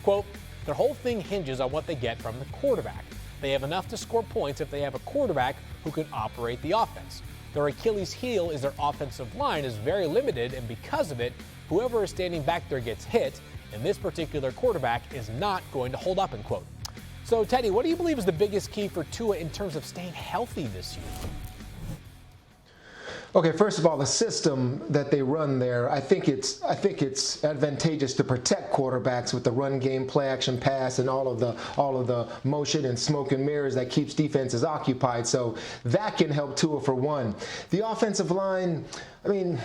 quote, their whole thing hinges on what they get from the quarterback. They have enough to score points if they have a quarterback who can operate the offense. Their Achilles heel is their offensive line is very limited, and because of it, whoever is standing back there gets hit, and this particular quarterback is not going to hold up, end quote. So, Teddy, what do you believe is the biggest key for Tua in terms of staying healthy this year? Okay, first of all, the system that they run there, I think it's advantageous to protect quarterbacks with the run game, play action pass, and all of the motion and smoke and mirrors that keeps defenses occupied. So that can help Tua for one. The offensive line, I mean,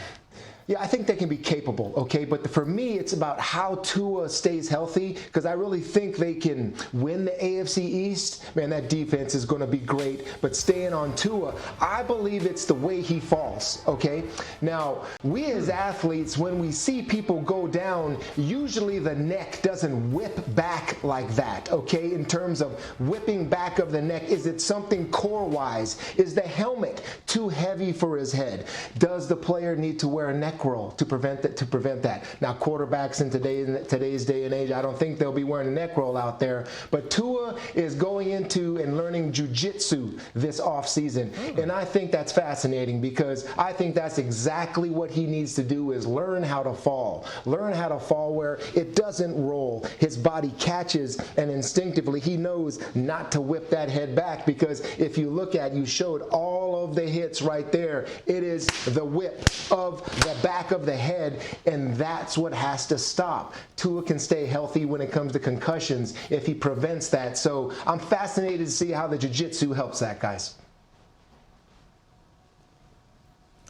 yeah, I think they can be capable, okay? But for me, it's about how Tua stays healthy, because I really think they can win the AFC East. Man, that defense is going to be great. But staying on Tua, I believe it's the way he falls, okay? Now, we as athletes, when we see people go down, usually the neck doesn't whip back like that, okay? In terms of whipping back of the neck, is it something core-wise? Is the helmet too heavy for his head? Does the player need to wear a neck roll to prevent that? Now, quarterbacks in today's day and age, I don't think they'll be wearing a neck roll out there. But Tua is going into and learning jiu-jitsu this offseason. And I think that's fascinating, because I think that's exactly what he needs to do, is learn how to fall. Learn how to fall where it doesn't roll. His body catches, and instinctively he knows not to whip that head back, because if you look at, you showed all of the hits right there. It is the whip of the back of the head, and that's what has to stop. Tua can stay healthy when it comes to concussions if he prevents that. So I'm fascinated to see how the jiu-jitsu helps that, guys.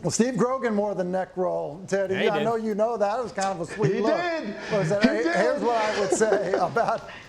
Well, Steve Grogan more than neck roll, Teddy. Yeah, I know you know that. It was kind of a sweet He look. did. Here's what I would say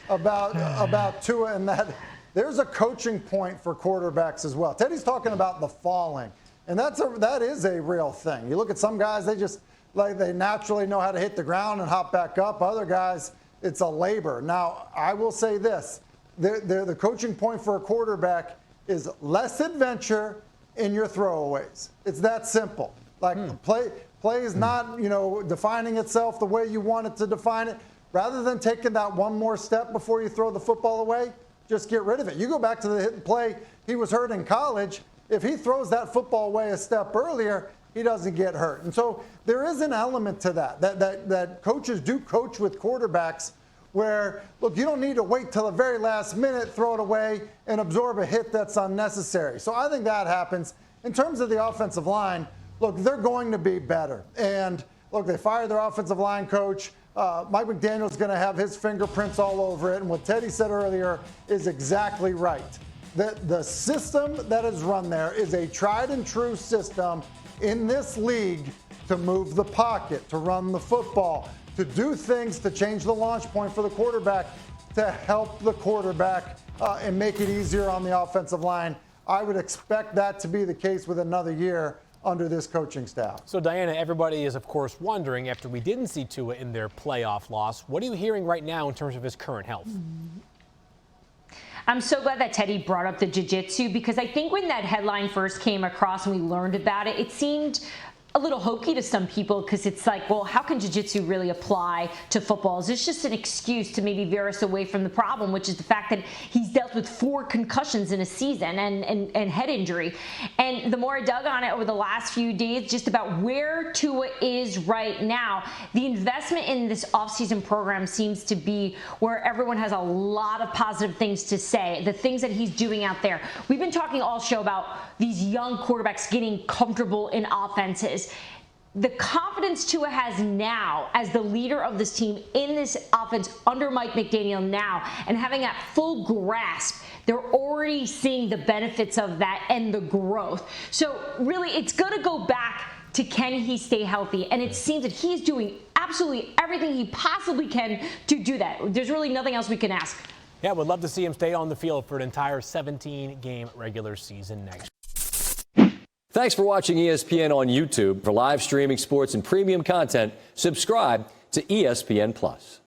about Tua, and that there's a coaching point for quarterbacks as well. Teddy's talking about the falling. And that is a real thing. You look at some guys, they naturally know how to hit the ground and hop back up. Other guys, it's a labor. Now, I will say this. The coaching point for a quarterback is less adventure in your throwaways. It's that simple. Play is not, defining itself the way you want it to define it. Rather than taking that one more step before you throw the football away, just get rid of it. You go back to the hit and play he was hurt in college. If he throws that football away a step earlier, he doesn't get hurt. And so there is an element to that coaches do coach with quarterbacks where, look, you don't need to wait till the very last minute, throw it away, and absorb a hit that's unnecessary. So I think that happens. In terms of the offensive line, look, they're going to be better. And, look, they fired their offensive line coach. Mike McDaniel's going to have his fingerprints all over it. And what Teddy said earlier is exactly right. The system that is run there is a tried and true system in this league to move the pocket, to run the football, to do things to change the launch point for the quarterback, to help the quarterback and make it easier on the offensive line. I would expect that to be the case with another year under this coaching staff. So, Diana, everybody is, of course, wondering, after we didn't see Tua in their playoff loss, what are you hearing right now in terms of his current health? I'm so glad that Teddy brought up the jiu-jitsu, because I think when that headline first came across and we learned about it, it seemed a little hokey to some people, because it's like, well, how can jiu-jitsu really apply to football? Is this just an excuse to maybe veer us away from the problem, which is the fact that he's dealt with 4 concussions in a season and head injury? And the more I dug on it over the last few days, just about where Tua is right now, the investment in this offseason program seems to be where everyone has a lot of positive things to say, the things that he's doing out there. We've been talking all show about these young quarterbacks getting comfortable in offenses. The confidence Tua has now as the leader of this team in this offense under Mike McDaniel now, and having that full grasp, they're already seeing the benefits of that and the growth. So really, it's going to go back to, can he stay healthy? And it seems that he's doing absolutely everything he possibly can to do that. There's really nothing else we can ask. Yeah, we'd love to see him stay on the field for an entire 17-game regular season next year. Thanks for watching ESPN on YouTube. For live streaming sports and premium content, subscribe to ESPN+.